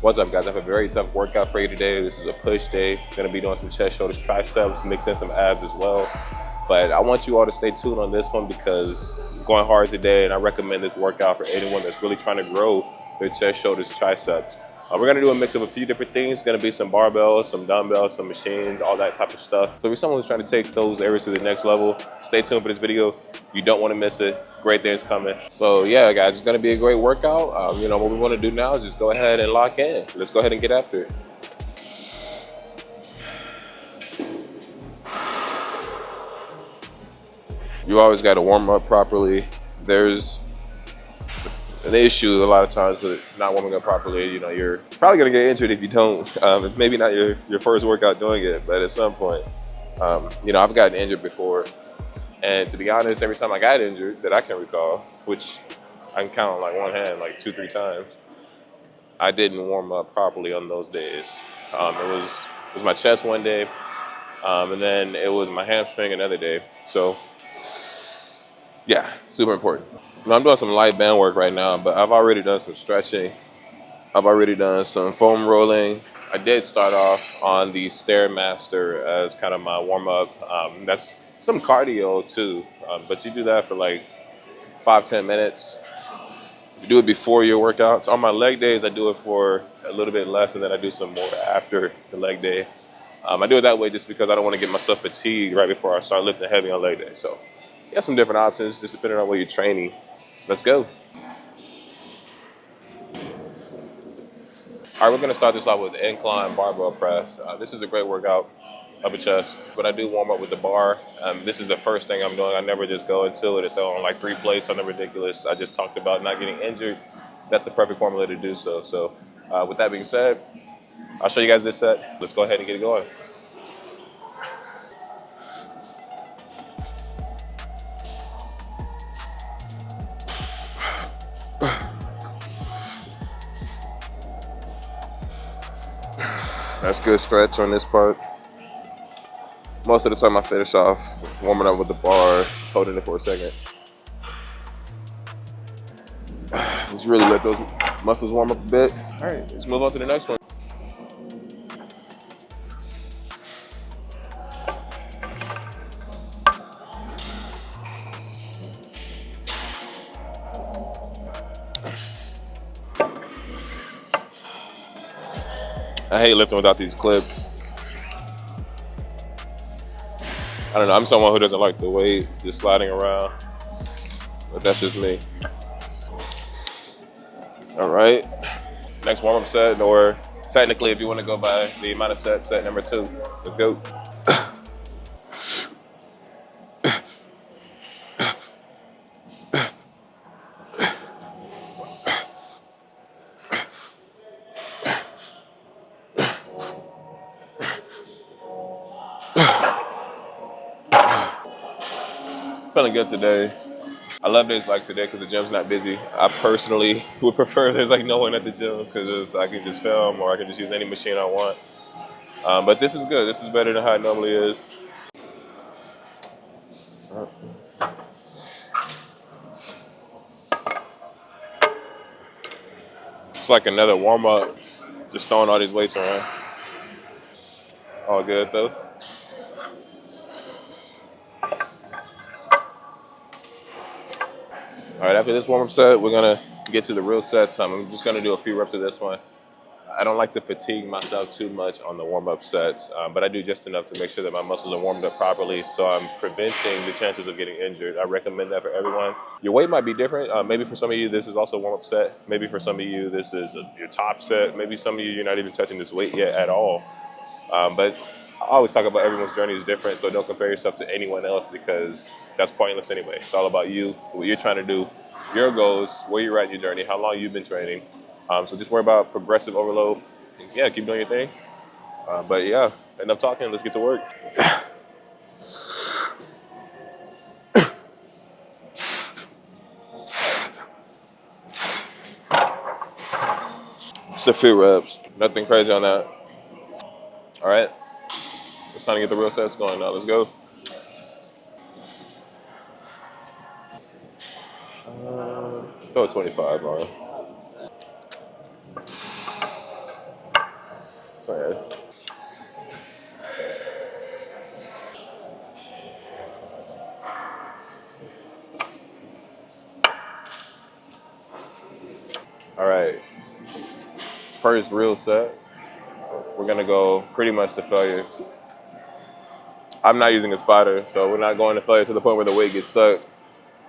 What's up, guys? I have a very tough workout for you today. This is a push day. Gonna be doing some chest, shoulders, triceps, mix in some abs as well. But I want you all to stay tuned on this one because I'm going hard today, and I recommend this workout for anyone that's really trying to grow their chest, shoulders, triceps. We're gonna do a mix of a few different things. It's gonna be some barbells, some dumbbells, some machines, all that type of stuff. So if you're someone who's trying to take those areas to the next level, stay tuned for this video. You don't wanna miss it. Great things coming. So yeah, guys, it's gonna be a great workout. You know, what we wanna do now is just go ahead and lock in. Let's go ahead and get after it. You always gotta warm up properly. There's an issue a lot of times with not warming up properly. You know, you're probably gonna get injured if you don't. Maybe not your first workout doing it, but at some point, you know, I've gotten injured before. And to be honest, every time I got injured that I can recall, which I can count on like one hand, like 2-3 times, I didn't warm up properly on those days. It was my chest one day, and then it was my hamstring another day. So yeah, super important. I'm doing some light band work right now, but I've already done some stretching. I've already done some foam rolling. I did start off on the Stairmaster as kind of my warm up. That's some cardio too, but you do that for like 5-10 minutes. You do it before your workouts. On my leg days, I do it for a little bit less, and then I do some more after the leg day. I do it that way just because I don't want to get myself fatigued right before I start lifting heavy on leg day. So you got some different options just depending on what you're training. Let's go. All right, we're gonna start this off with the incline barbell press. This is a great workout, upper chest, but I do warm up with the bar. This is the first thing I'm doing. I never just go into it and throw on like 3 plates, something ridiculous. I just talked about not getting injured. That's the perfect formula to do so. So with that being said, I'll show you guys this set. Let's go ahead and get it going. That's good stretch on this part. Most of the time I finish off warming up with the bar, just holding it for a second. Just really let those muscles warm up a bit. All right, let's move on to the next one. I hate lifting without these clips. I don't know, I'm someone who doesn't like the weight just sliding around, but that's just me. All right, next warm-up set, or technically if you want to go by the amount of sets, set number 2. Let's go. Feeling good today. I love days like today because the gym's not busy. I personally would prefer there's like no one at the gym because I can just film or I can just use any machine I want. But this is good. This is better than how it normally is. It's like another warm up, just throwing all these weights around. All good though. All right, after this warm-up set, we're gonna get to the real sets. I'm just gonna do a few reps of this one. I don't like to fatigue myself too much on the warm-up sets, but I do just enough to make sure that my muscles are warmed up properly, so I'm preventing the chances of getting injured. I recommend that for everyone. Your weight might be different. Maybe for some of you, this is also a warm-up set. Maybe for some of you, this is your top set. Maybe some of you, you're not even touching this weight yet at all. But I always talk about everyone's journey is different, so don't compare yourself to anyone else because that's pointless anyway. It's all about you, what you're trying to do, your goals, where you're at in your journey, how long you've been training. So just worry about progressive overload. Yeah, keep doing your thing. But yeah, enough talking. Let's get to work. Just a few reps. Nothing crazy on that. All right. It's time to get the real sets going now. Let's go. Throw a 25 on. man. All right, first real set. We're gonna go pretty much to failure. I'm not using a spotter, so we're not going to failure to the point where the weight gets stuck.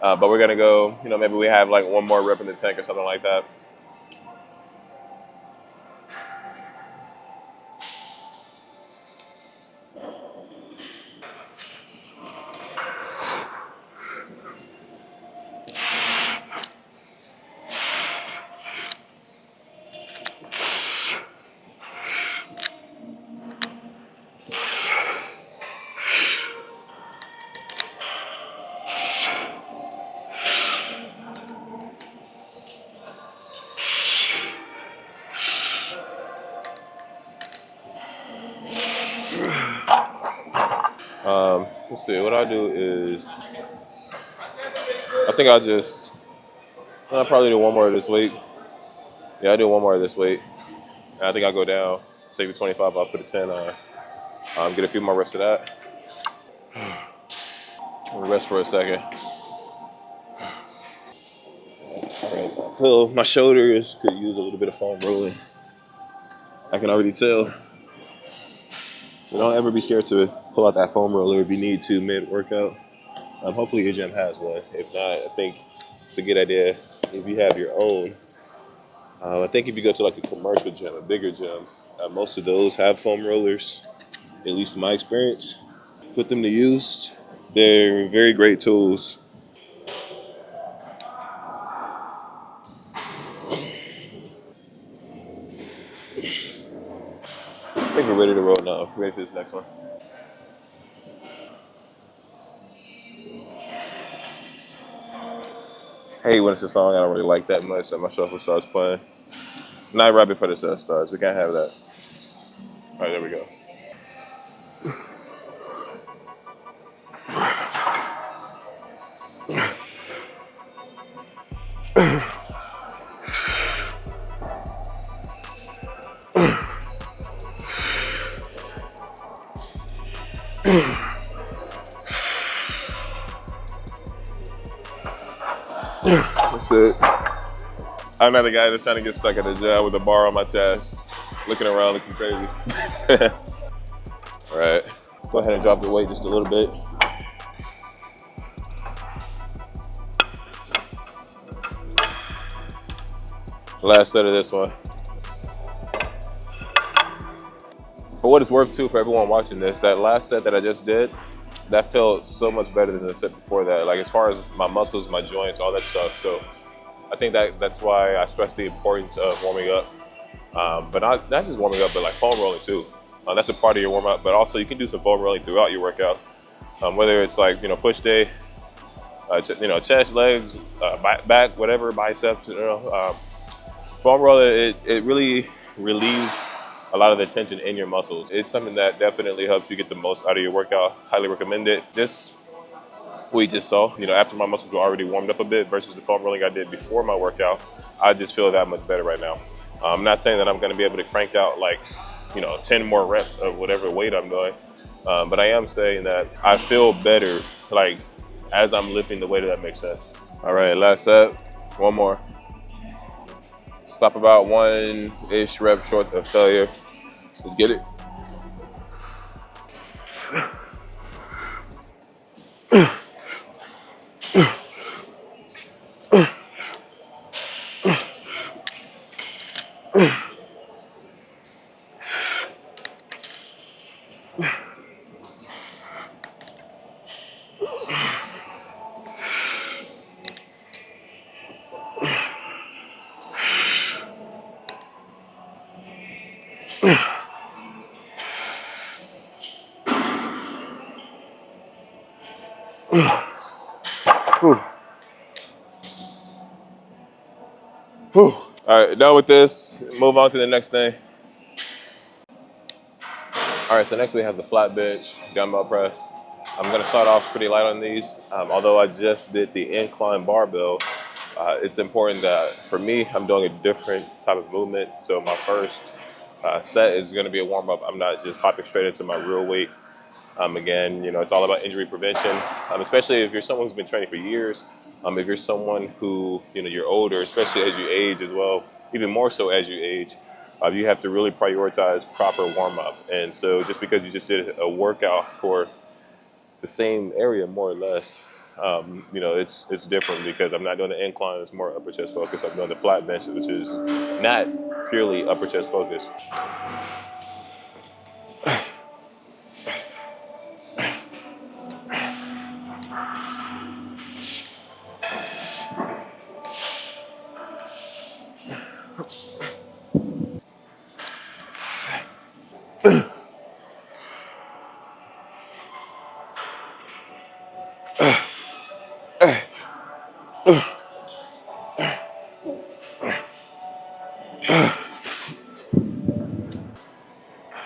But we're gonna go, maybe we have like one more rep in the tank or something like that. Let's see, what I'll do is, I think I'll probably do one more this week. Yeah, I'll do one more this week. I think I'll go down, take the 25 off, put a 10 on. Get a few more reps of that. Rest for a second. All right, I feel my shoulders could use a little bit of foam rolling. I can already tell. So don't ever be scared to pull out that foam roller if you need to mid-workout. Hopefully your gym has one. If not, I think it's a good idea if you have your own. I think if you go to like a commercial gym, a bigger gym, most of those have foam rollers, at least in my experience. Put them to use. They're very great tools. I think we're ready to roll now. Ready for this next one. Hey, when it's a song I don't really like that much, so my shuffle starts playing. Not right before the set starts. We can't have that. All right, there we go. That's it. I'm not the guy that's trying to get stuck at the gym with a bar on my chest, looking around looking crazy. All right, go ahead and drop the weight just a little bit. Last set of this one. For what it's worth too, for everyone watching this, that last set that I just did, that felt so much better than the set before that. Like as far as my muscles, my joints, all that stuff. So I think that's why I stress the importance of warming up. But not just warming up, but like foam rolling too. That's a part of your warm up, but also you can do some foam rolling throughout your workout. Whether it's like, push day, chest, legs, back, whatever, biceps, foam roller, it really relieves a lot of the tension in your muscles. It's something that definitely helps you get the most out of your workout. Highly recommend it. This we just saw, after my muscles were already warmed up a bit versus the foam rolling I did before my workout, I just feel that much better right now. I'm not saying that I'm going to be able to crank out like, 10 more reps of whatever weight I'm doing. But I am saying that I feel better, like, as I'm lifting the weight, if that makes sense. All right, last set, one more. Stop about 1-ish rep short of failure. Let's get it. All right, done with this. Move on to the next thing. All right, so next we have the flat bench, dumbbell press. I'm gonna start off pretty light on these. Although I just did the incline barbell, it's important that for me, I'm doing a different type of movement. So my first Set is going to be a warm up. I'm not just hopping straight into my real weight. Again, you know, it's all about injury prevention, especially if you're someone who's been training for years. If you're someone who, you know, you're older, especially as you age as well, even more so as you age, you have to really prioritize proper warm up. And so just because you just did a workout for the same area, more or less, you know, it's different because I'm not doing the incline, it's more upper chest focus. I'm doing the flat bench, which is not purely upper chest focused.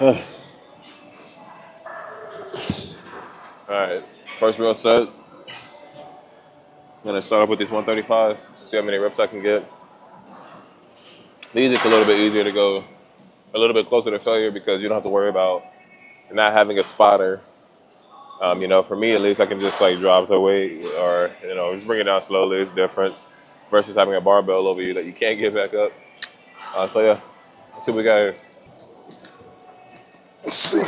All right, first real set. I'm gonna start off with these 135, see how many reps I can get. These it's a little bit easier to go a little bit closer to failure because you don't have to worry about not having a spotter. You know, for me at least, I can just like drop the weight or, you know, just bring it down slowly. It's different versus having a barbell over you that you can't get back up. So yeah, let's see what we got here. Let's see.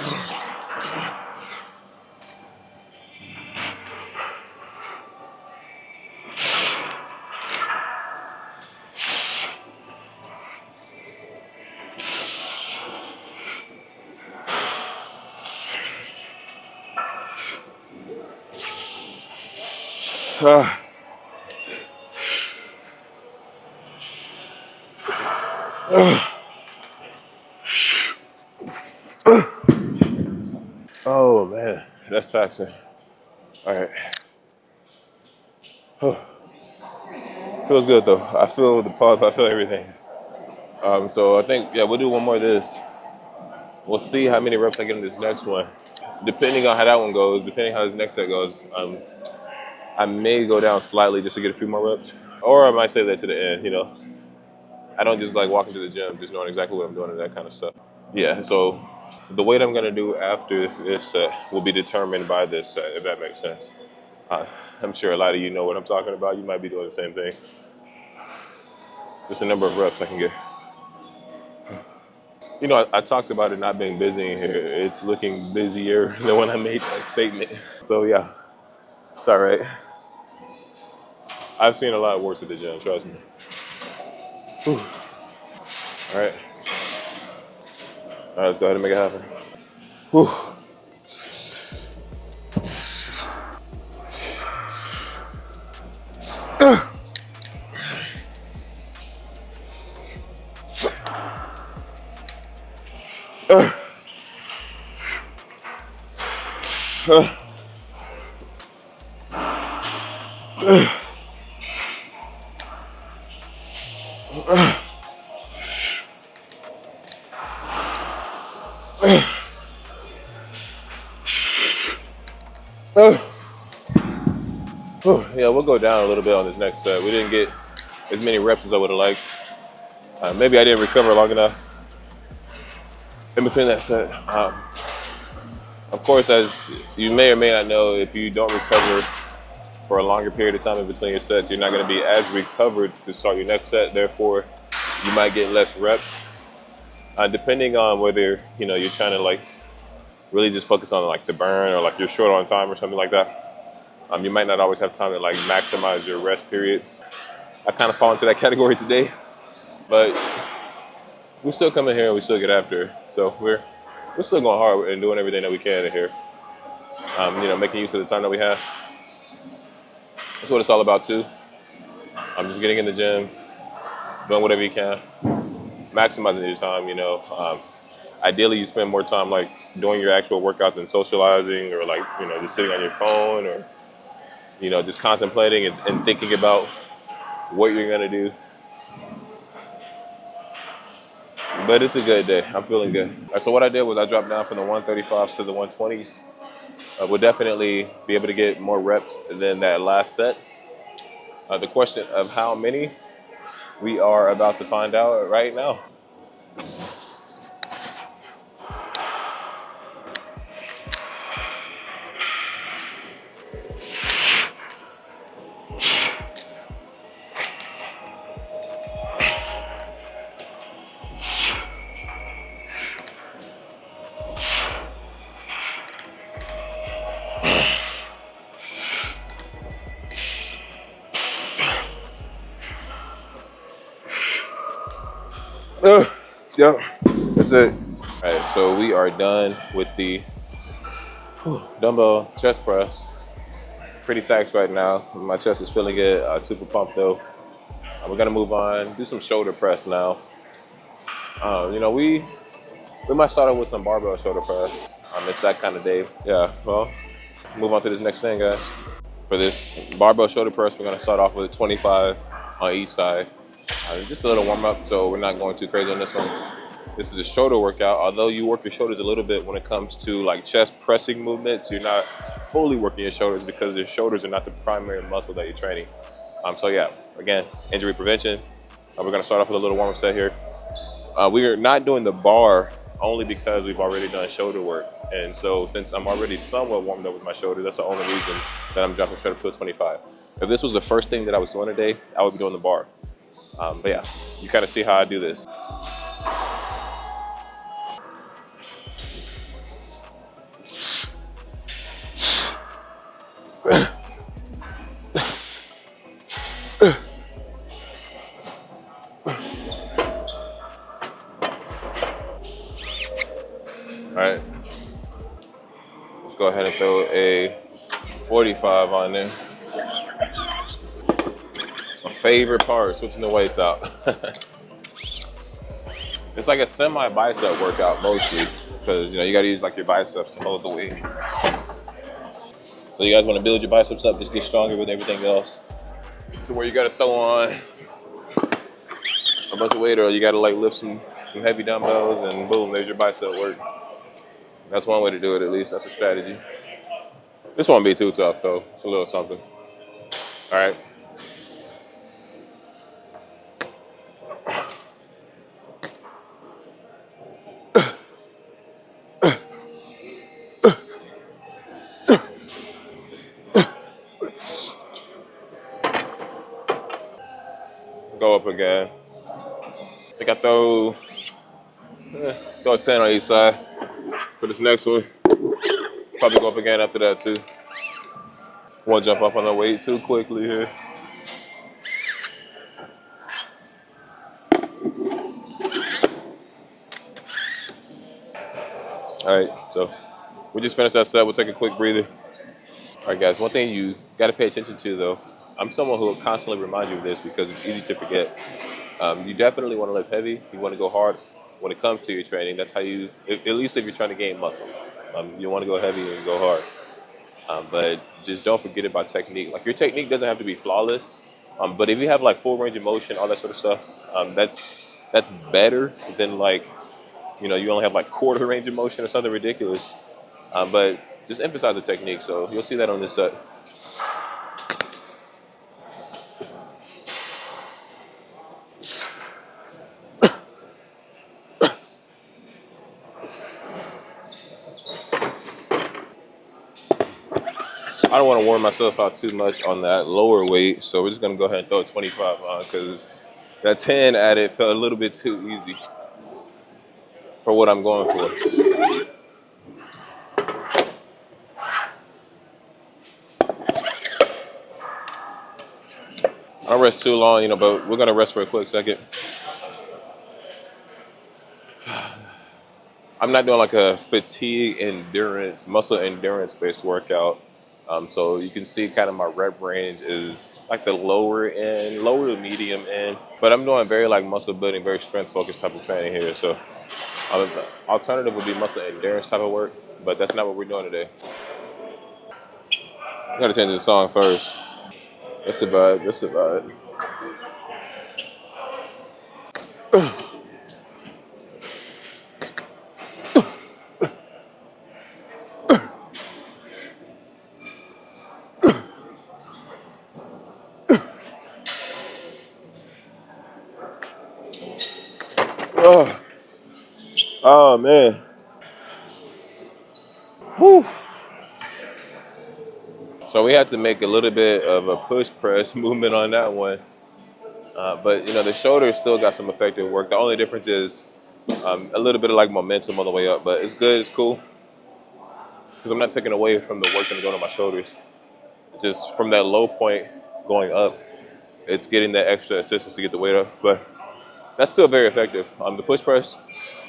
Oh man, that's taxing. All right. Feels good though. I feel the pulse, I feel everything. So I think, yeah, we'll do one more of this. We'll see how many reps I get in this next one. Depending on how that one goes, depending how this next set goes, I may go down slightly just to get a few more reps. Or I might save that to the end, you know. I don't just like walk into the gym just knowing exactly what I'm doing and that kind of stuff. Yeah, so the weight I'm gonna do after this set will be determined by this set, if that makes sense. I'm sure a lot of you know what I'm talking about. You might be doing the same thing. Just the number of reps I can get. You know, I talked about it not being busy in here. It's looking busier than when I made that statement. So yeah, it's all right. I've seen a lot worse at the gym, trust me. Whew. All right. All right, let's go ahead and make it happen. Whew. Yeah, we'll go down a little bit on this next set. We didn't get as many reps as I would have liked. Maybe I didn't recover long enough in between that set. Of course, as you may or may not know, if you don't recover for a longer period of time in between your sets, you're not going to be as recovered to start your next set. Therefore, you might get less reps. Depending on whether, you know, you're trying to like really just focus on like the burn or like you're short on time or something like that. You might not always have time to like maximize your rest period. I kind of fall into that category today, but we still come in here and we still get after it. So we're still going hard and doing everything that we can in here. You know, making use of the time that we have. That's what it's all about too. I'm just getting in the gym, doing whatever you can, maximizing your time. You know, ideally you spend more time like doing your actual workout than socializing or like, you know, just sitting on your phone or, you know, just contemplating and thinking about what you're gonna do. But it's a good day. I'm feeling good. So what I did was I dropped down from the 135s to the 120s. We'll definitely be able to get more reps than that last set. The question of how many, we are about to find out right now. Yep, that's it. All right, so we are done with the dumbbell chest press. Pretty taxed right now. My chest is feeling it. Super pumped though. We're gonna move on. Do some shoulder press now. You know, we might start off with some barbell shoulder press. It's that kind of day. Yeah. Well, move on to this next thing, guys. For this barbell shoulder press, we're gonna start off with 25 on each side. Just a little warm up, so we're not going too crazy on this one. This is a shoulder workout. Although you work your shoulders a little bit when it comes to like chest pressing movements, you're not fully working your shoulders because your shoulders are not the primary muscle that you're training. So yeah, again, injury prevention. We're gonna start off with a little warm up set here. We are not doing the bar only because we've already done shoulder work. And so since I'm already somewhat warmed up with my shoulder, that's the only reason that I'm jumping straight up to a 25. If this was the first thing that I was doing today, I would be doing the bar. But yeah, you kind of see how I do this. All right, let's go ahead and throw a 45 on there. My favorite part, switching the weights out. It's like a semi-bicep workout mostly, because you know you gotta use like your biceps to hold the weight. So you guys want to build your biceps up, just get stronger with everything else. To where you gotta throw on a bunch of weight, or you gotta like lift some heavy dumbbells, and boom, there's your bicep work. That's one way to do it, at least. That's a strategy. This won't be too tough though. It's a little something. All right. Go up again. I think I throw a 10 on each side. For this next one, probably go up again after that too. Won't jump up on the weight too quickly here. All right, so we just finished that set. We'll take a quick breather. All right, guys, one thing you got to pay attention to though, I'm someone who will constantly remind you of this because it's easy to forget. You definitely want to lift heavy. You want to go hard when it comes to your training. That's how you, at least if you're trying to gain muscle. You want to go heavy and go hard. But just don't forget about technique. Like your technique doesn't have to be flawless. But if you have like full range of motion, all that sort of stuff, that's better than like, you know, you only have like quarter range of motion or something ridiculous. But just emphasize the technique. So you'll see that on this set. I don't want to warm myself out too much on that lower weight, so we're just gonna go ahead and throw a 25 on because that 10 added felt a little bit too easy for what I'm going for. I don't rest too long, you know, but we're gonna rest for a quick second. I'm not doing like a fatigue endurance, muscle endurance based workout. So you can see kind of my rep range is like the lower end, lower to medium end. But I'm doing very like muscle building, very strength focused type of training here. So alternative would be muscle endurance type of work, but that's not what we're doing today. I gotta change the song first. That's the vibe, that's the vibe. Oh man. Whew. So we had to make a little bit of a push press movement on that one. But you know, the shoulder still got some effective work. The only difference is a little bit of like momentum on the way up, but it's good, it's cool. Because I'm not taking away from the work that's going on my shoulders. It's just from that low point going up, it's getting that extra assistance to get the weight up. But That's still very effective. The push press,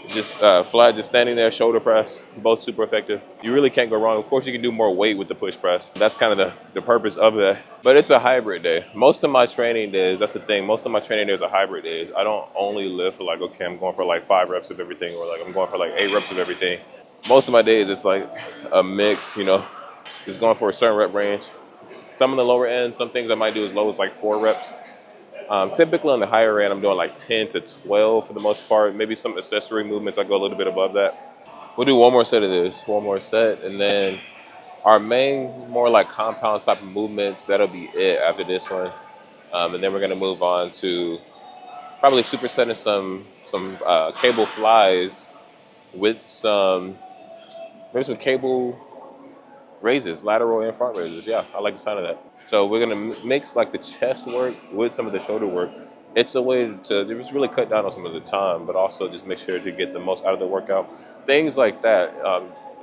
just flat, just standing there, shoulder press, both super effective. You really can't go wrong. Of course, you can do more weight with the push press. That's kind of the purpose of that. But it's a hybrid day. Most of my training days, that's the thing. Most of my training days are hybrid days. I don't only lift for like, okay, I'm going for like 5 reps of everything, or like I'm going for like 8 reps of everything. Most of my days, it's like a mix, you know, just going for a certain rep range. Some on the lower end, some things I might do as low as like 4 reps. Typically on the higher end, I'm doing like 10 to 12 for the most part. Maybe some accessory movements, I go a little bit above that. We'll do one more set of this, one more set, and then our main, more like compound type of movements, that'll be it after this one. And then we're gonna move on to probably supersetting some cable flies with maybe some cable raises, lateral and front raises. Yeah, I like the sound of that. So we're gonna mix like the chest work with some of the shoulder work. It's a way to just really cut down on some of the time, but also just make sure to get the most out of the workout. Things like that.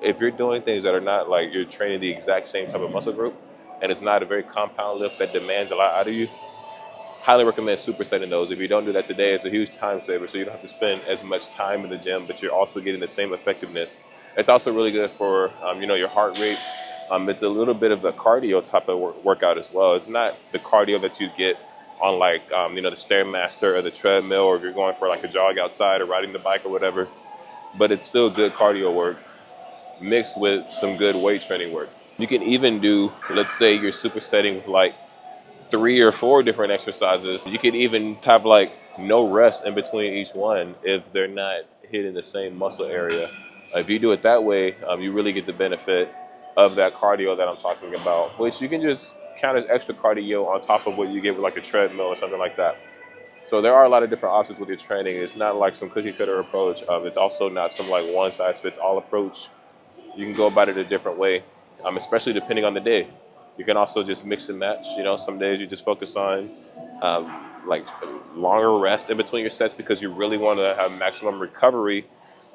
If you're doing things that are not like you're training the exact same type of muscle group, and it's not a very compound lift that demands a lot out of you, highly recommend supersetting those. If you don't do that today, it's a huge time saver, so you don't have to spend as much time in the gym, but you're also getting the same effectiveness. It's also really good for your heart rate. It's a little bit of a cardio type of workout as well. It's not the cardio that you get on like the Stairmaster or the treadmill, or if you're going for like a jog outside or riding the bike or whatever. But it's still good cardio work mixed with some good weight training work. You can even do, let's say you're supersetting with like 3 or 4 different exercises. You could even have like no rest in between each one if they're not hitting the same muscle area. If you do it that way, you really get the benefit of that cardio that I'm talking about, which you can just count as extra cardio on top of what you get with like a treadmill or something like that. So there are a lot of different options with your training. It's not like some cookie cutter approach. It's also not some like one size fits all approach. You can go about it a different way, especially depending on the day. You can also just mix and match. Some days you just focus on like longer rest in between your sets because you really want to have maximum recovery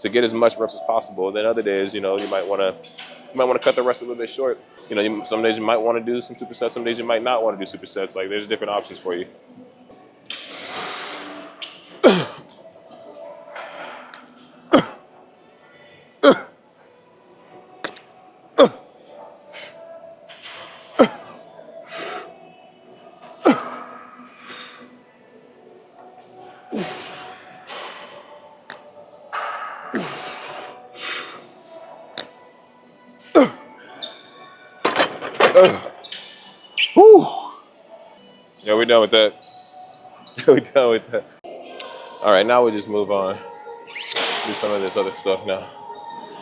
to get as much reps as possible. Then other days, you might want to cut the rest a little bit short. Some days you might want to do some supersets. Some days you might not want to do supersets. Like there's different options for you. Whew. Yeah, we're done with that. We're done with that. All right, now we'll just move on. Do some of this other stuff now.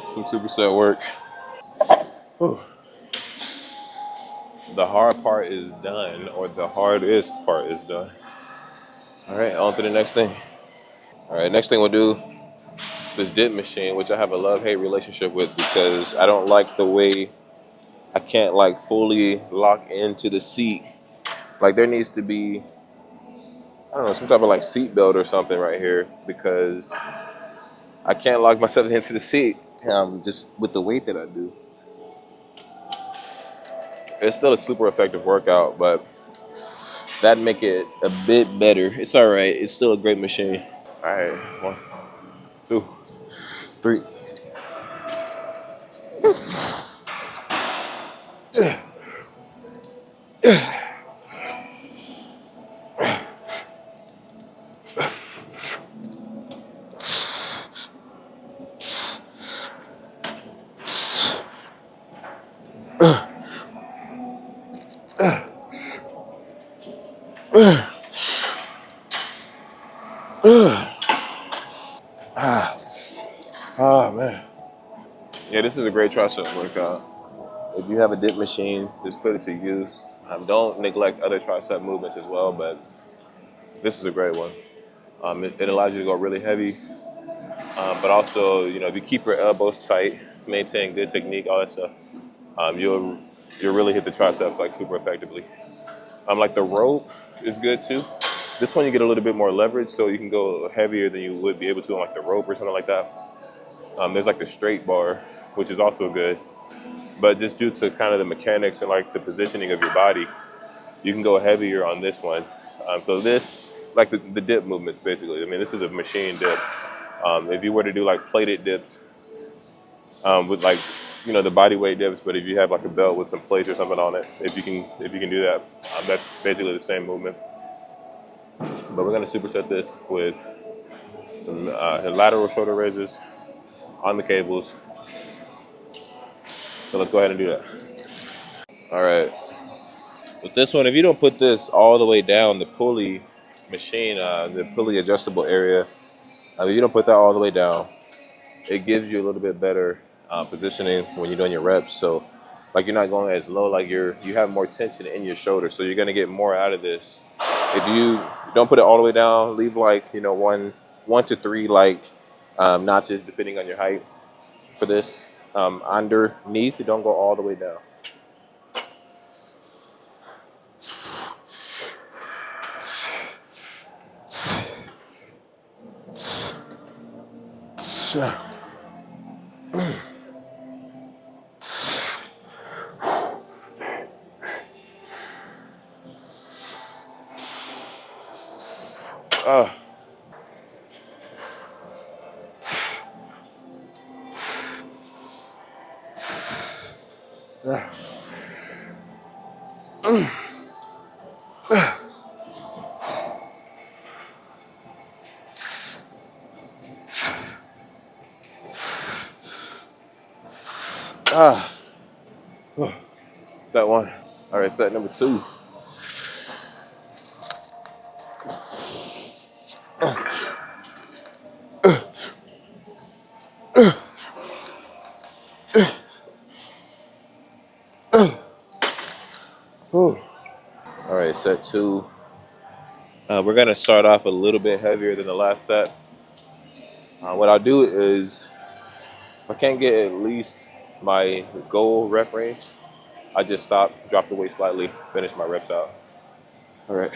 Some superset work. Whew. The hard part is done, or the hardest part is done. All right, on to the next thing. All right, next thing we'll do is this dip machine, which I have a love-hate relationship with because I don't like the way I can't like fully lock into the seat. Like there needs to be, I don't know, some type of like seat belt or something right here because I can't lock myself into the seat just with the weight that I do. It's still a super effective workout, but that'd make it a bit better. It's all right. It's still a great machine. All right, 1, 2, 3. Oh man. Yeah, this is a great tricep workout. If you have a dip machine, just put it to use. Don't neglect other tricep movements as well, but this is a great one. It allows you to go really heavy, but also, if you keep your elbows tight, maintain good technique, all that stuff, you'll really hit the triceps like super effectively. Like the rope is good too. This one you get a little bit more leverage, so you can go heavier than you would be able to on like the rope or something like that. There's like the straight bar, which is also good. But just due to kind of the mechanics and like the positioning of your body, you can go heavier on this one. So this like the dip movements basically. I mean, this is a machine dip. If you were to do like plated dips with like, you know, the body weight dips, but if you have like a belt with some plates or something on it, if you can do that, that's basically the same movement. But we're gonna superset this with some lateral shoulder raises on the cables. So let's go ahead and do that. All right. With this one, if you don't put this all the way down, the pulley machine, the pulley adjustable area, if you don't put that all the way down, it gives you a little bit better positioning when you're doing your reps. So like you're not going as low, like you have more tension in your shoulder. So you're gonna get more out of this. If you don't put it all the way down, leave like, you know, one to three like notches depending on your height for this. Underneath, don't go all the way down. Set one. All right, set number two. All right, set two. We're gonna start off a little bit heavier than the last set. What I'll do is, if I can't get at least my goal rep range, I just stop, drop the weight slightly, finish my reps out. All right.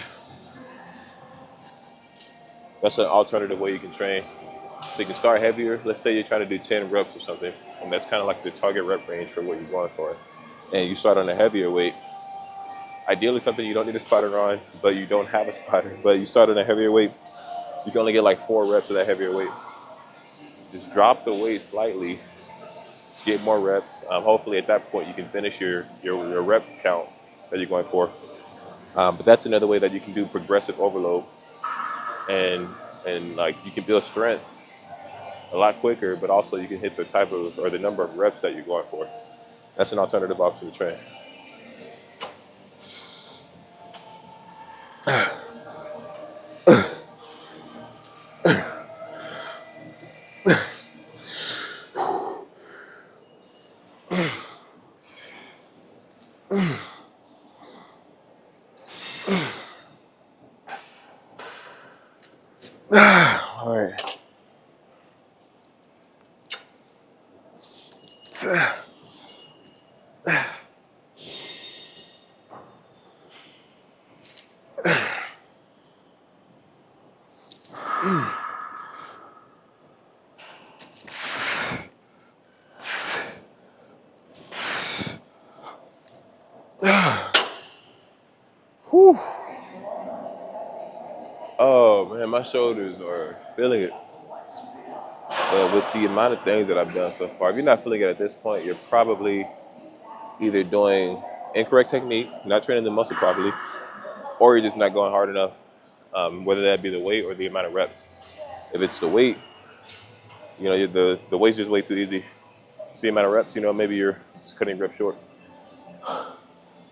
That's an alternative way you can train. So you can start heavier. Let's say you're trying to do 10 reps or something, and that's kind of like the target rep range for what you're going for. And you start on a heavier weight. Ideally something you don't need a spotter on, but you don't have a spotter, but you start on a heavier weight, you can only get like 4 reps of that heavier weight. Just drop the weight slightly, get more reps. Hopefully at that point you can finish your rep count that you're going for. But that's another way that you can do progressive overload, and like you can build strength a lot quicker, but also you can hit the type of or the number of reps that you're going for. That's an alternative option to train. All right. Whew. Oh man, my shoulders are feeling it. But with the amount of things that I've done so far, if you're not feeling it at this point, you're probably either doing incorrect technique, not training the muscle properly, or you're just not going hard enough, whether that be the weight or the amount of reps. If it's the weight, you know, the weight's just way too easy. See the amount of reps, you know, maybe you're just cutting reps short.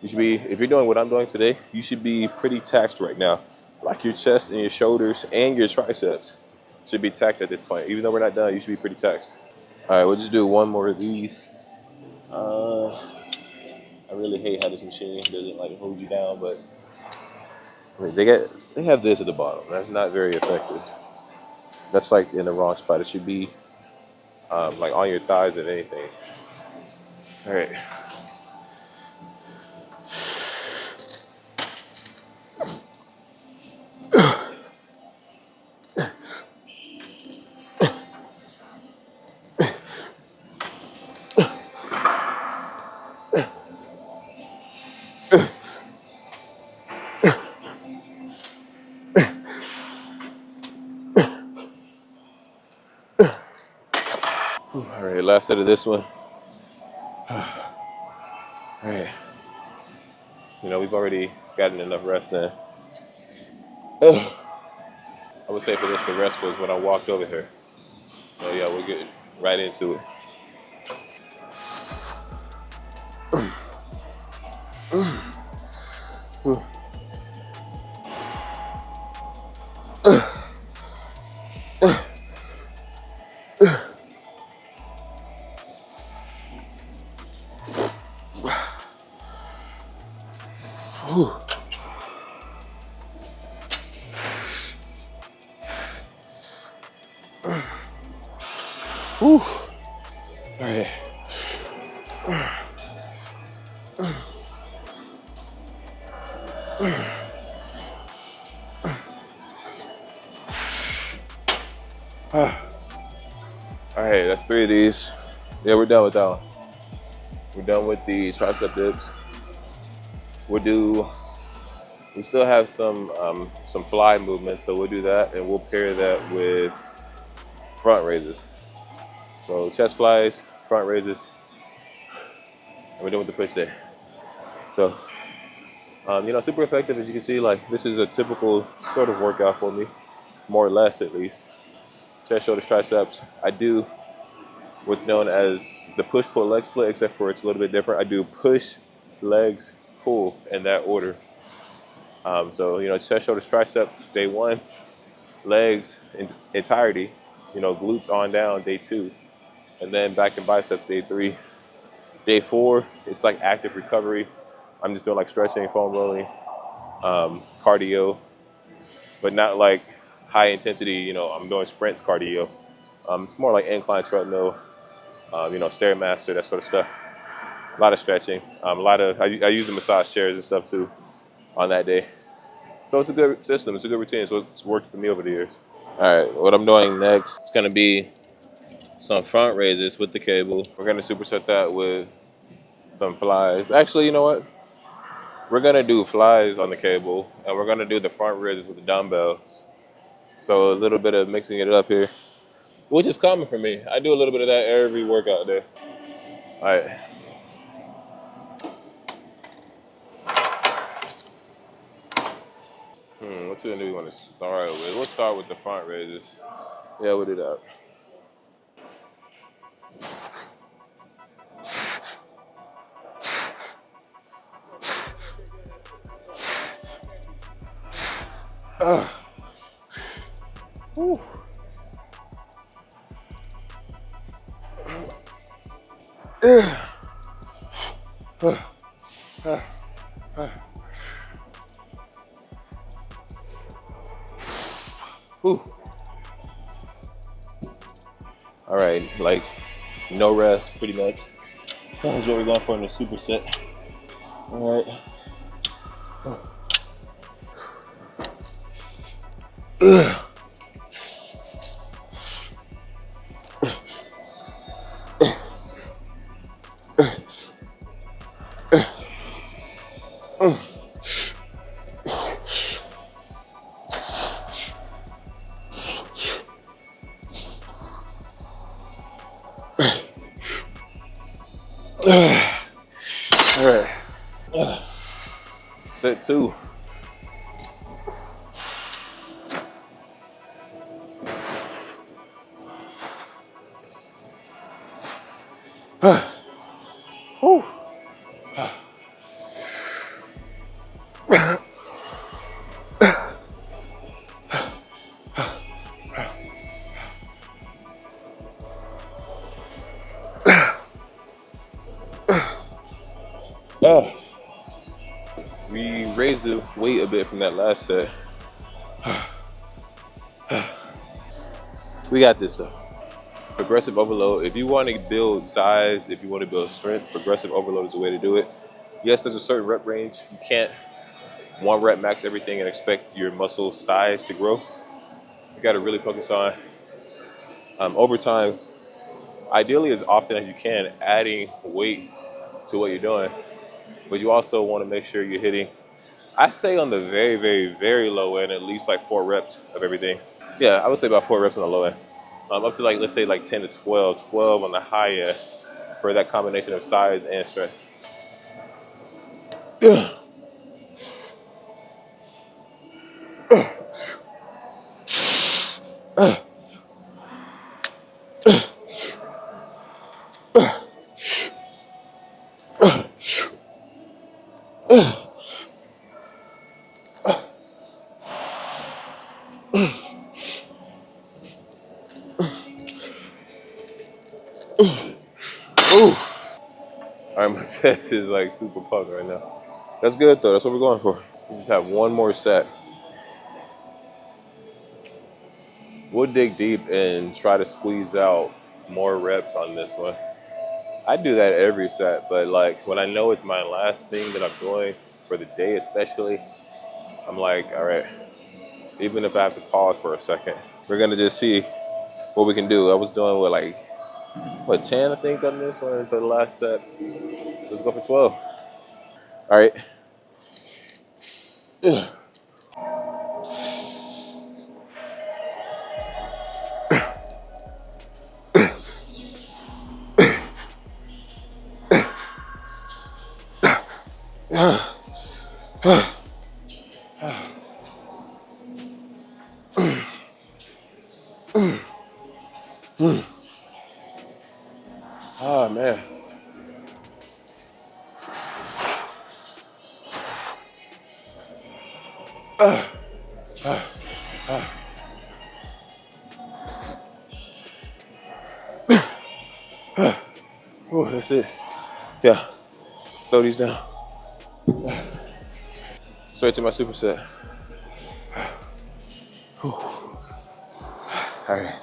You should be, if you're doing what I'm doing today, you should be pretty taxed right now. Like your chest and your shoulders and your triceps should be taxed at this point. Even though we're not done, you should be pretty taxed. All right, we'll just do one more of these. I really hate how this machine doesn't like hold you down, but I mean, they have this at the bottom. That's not very effective. That's like in the wrong spot. It should be like on your thighs and anything. All right. All right, last set of this one. All right. You know, we've already gotten enough rest now. I would say for this, the rest was when I walked over here. So yeah, we'll get right into it. Whew. All right. All right, that's 3 of these. Yeah, we're done with that one. We're done with the tricep dips. We still have some fly movements, so we'll do that, and we'll pair that with front raises. So chest flies, front raises, and we're done with the push day. So, you know, super effective, as you can see. Like, this is a typical sort of workout for me, more or less at least. Chest, shoulders, triceps. I do what's known as the push-pull leg split, except for it's a little bit different. I do push, legs, pull in that order. So, you know, chest, shoulders, triceps, day 1, legs in entirety, you know, glutes on down, day 2, and then back and biceps, day 3. Day 4, it's like active recovery. I'm just doing like stretching, foam rolling, cardio, but not like high intensity, you know, I'm doing sprints cardio. It's more like incline treadmill, you know, Stairmaster, that sort of stuff. A lot of stretching, I use the massage chairs and stuff too on that day. So it's a good system, it's a good routine, so it's worked for me over the years. All right, what I'm doing next is gonna be some front raises with the cable. We're gonna superset that with some flies. Actually, you know what? We're gonna do flies on the cable, and we're gonna do the front raises with the dumbbells. So a little bit of mixing it up here, which is common for me. I do a little bit of that every workout day. All right. What do we want to start with? We'll start with the front raises. Yeah, we'll do that. Whew. Whew. All right, like no rest, pretty much. That's what we're going for in the superset. All right. All right. Set 2. Whew. We raised the weight a bit from that last set. We got this though. Progressive overload. If you want to build size, if you want to build strength, progressive overload is the way to do it. Yes, there's a certain rep range. You can't 1 rep max everything and expect your muscle size to grow. You got to really focus on over time, ideally as often as you can, adding weight to what you're doing. But you also want to make sure you're hitting, I say on the very, very, very low end, at least like 4 reps of everything. Yeah, I would say about 4 reps on the low end. up to like, let's say like 10 to 12, 12 on the high end for that combination of size and strength. Ooh. All right, my chest is like super pumped right now. That's good though. That's what we're going for. We just have one more set. We'll dig deep and try to squeeze out more reps on this one. I do that every set, but like when I know it's my last thing that I'm doing for the day, especially, I'm like, all right, even if I have to pause for a second, we're gonna just see what we can do. I was doing with like, what, 10, I think, on this one for the last set. Let's go for 12. All right. Oh, man. Oh, that's it. Yeah. Let's throw these down. Straight to my superset. All right.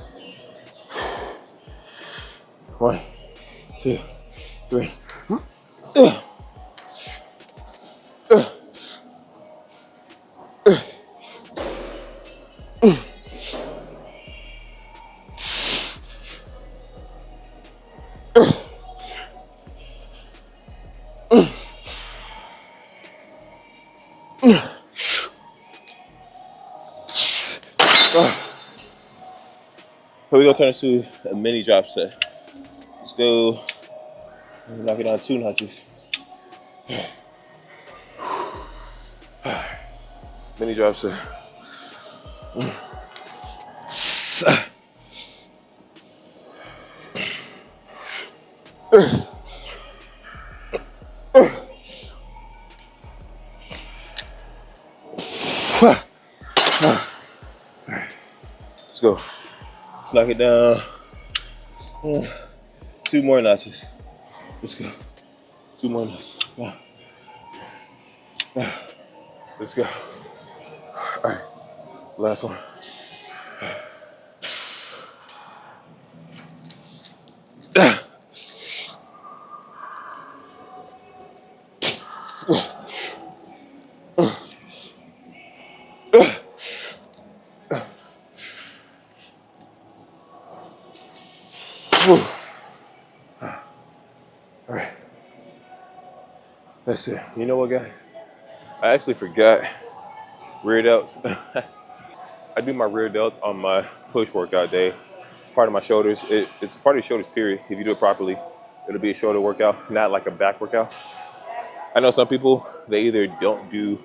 1, 2, 3. So we're gonna turn this to a mini drop set. Let's go. Knock it down 2 notches. Mini drop set. Let's go. Let's knock it down. 2 more notches. Let's go. 2 more notches. Let's go. All right. Last one. All right. That's it. You know what, guys? I actually forgot rear delts. I do my rear delts on my push workout day. It's part of my shoulders. It's part of your shoulders, period. If you do it properly, it'll be a shoulder workout, not like a back workout. I know some people, they either don't do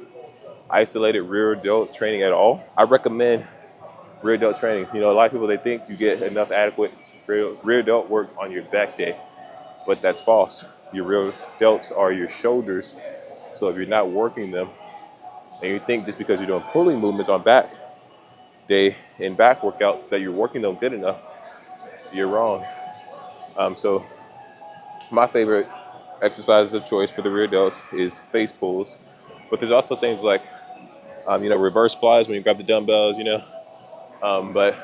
isolated rear delt training at all. I recommend rear delt training. You know, a lot of people, they think you get enough adequate rear delt work on your back day, but that's false. Your rear delts are your shoulders. So if you're not working them, and you think just because you're doing pulling movements on back day in back workouts that you're working them good enough, you're wrong. So my favorite exercises of choice for the rear delts is face pulls, but there's also things like, reverse flies when you grab the dumbbells, but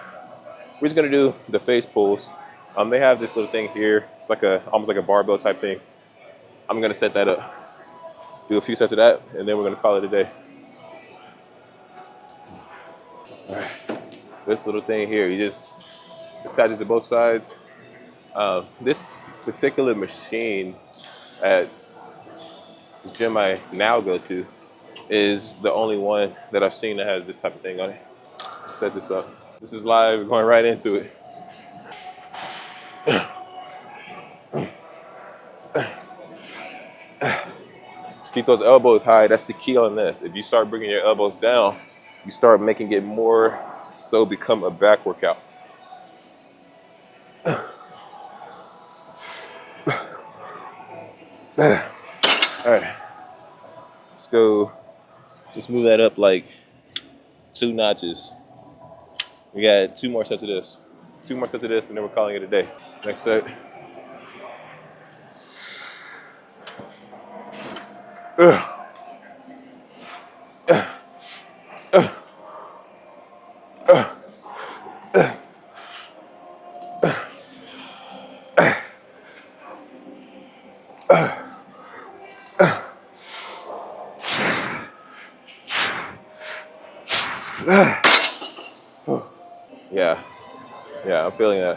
we're just gonna do the face pulls. They have this little thing here. It's like almost like a barbell type thing. I'm gonna set that up, do a few sets of that, and then we're gonna call it a day. All right. This little thing here, you just attach it to both sides. This particular machine at the gym I now go to is the only one that I've seen that has this type of thing on it. Set this up. This is live, we're going right into it. keep those elbows high. That's the key on this. If you start bringing your elbows down, you start making it more so become a back workout. All right, let's go. Just move that up like 2 notches. We got 2 more sets of this. 2 more sets of this, and then we're calling it a day. Next set. Yeah, I'm feeling that.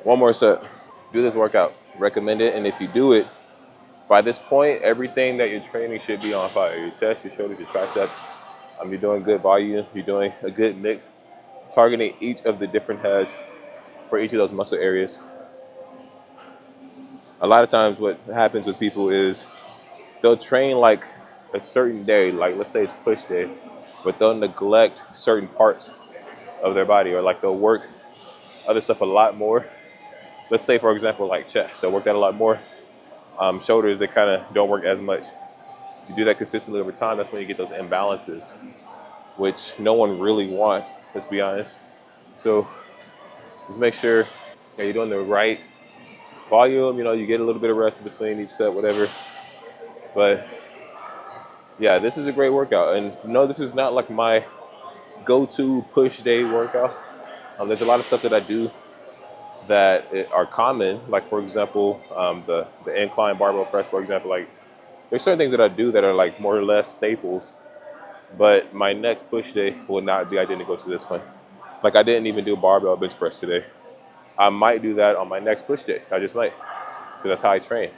1 more set. Do this workout. Recommend it, and if you do it, by this point, everything that you're training should be on fire. Your chest, your shoulders, your triceps. You're doing good volume. You're doing a good mix, targeting each of the different heads for each of those muscle areas. A lot of times what happens with people is they'll train like a certain day, like let's say it's push day, but they'll neglect certain parts of their body, or like they'll work other stuff a lot more. Let's say, for example, like chest, they'll work that a lot more. Shoulders, they kind of don't work as much. If you do that consistently over time, that's when you get those imbalances, which no one really wants, let's be honest. So just make sure that you're doing the right volume. You know, you get a little bit of rest in between each set, whatever. But yeah, this is a great workout. And no, this is not like my go-to push day workout. There's a lot of stuff that I do that are common, like for example, the incline barbell press, for example. Like there's certain things that I do that are like more or less staples, but my next push day will not be identical to this one. Like I didn't even do barbell bench press today. I might do that on my next push day. I just might, because that's how I train.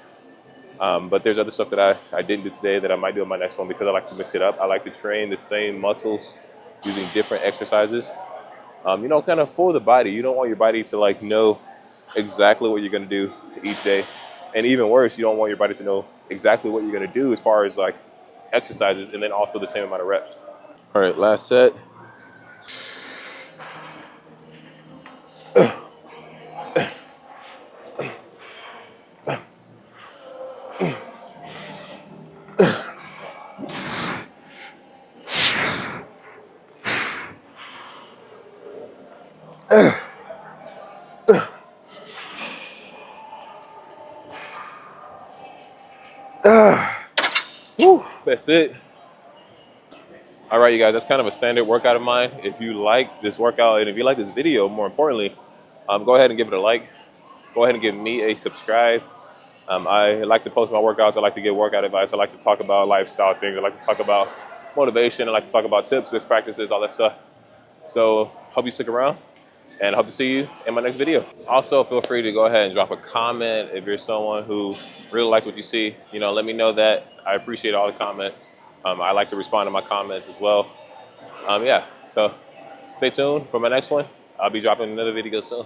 But there's other stuff that I didn't do today that I might do on my next one, because I like to mix it up. I like to train the same muscles using different exercises. You know, kind of for the body. You don't want your body to like know exactly what you're going to do each day. And even worse, you don't want your body to know exactly what you're going to do as far as like exercises, and then also the same amount of reps. All right, last set. That's it. All right, you guys, that's kind of a standard workout of mine. If you like this workout, and if you like this video, more importantly, go ahead and give it a like. Go ahead and give me a subscribe. I like to post my workouts. I like to give workout advice. I like to talk about lifestyle things. I like to talk about motivation. I like to talk about tips, best practices, all that stuff. So hope you stick around, and I hope to see you in my next video. Also, feel free to go ahead and drop a comment if you're someone who really likes what you see. You know, let me know that. I appreciate all the comments. I like to respond to my comments as well. Yeah, so stay tuned for my next one. I'll be dropping another video soon.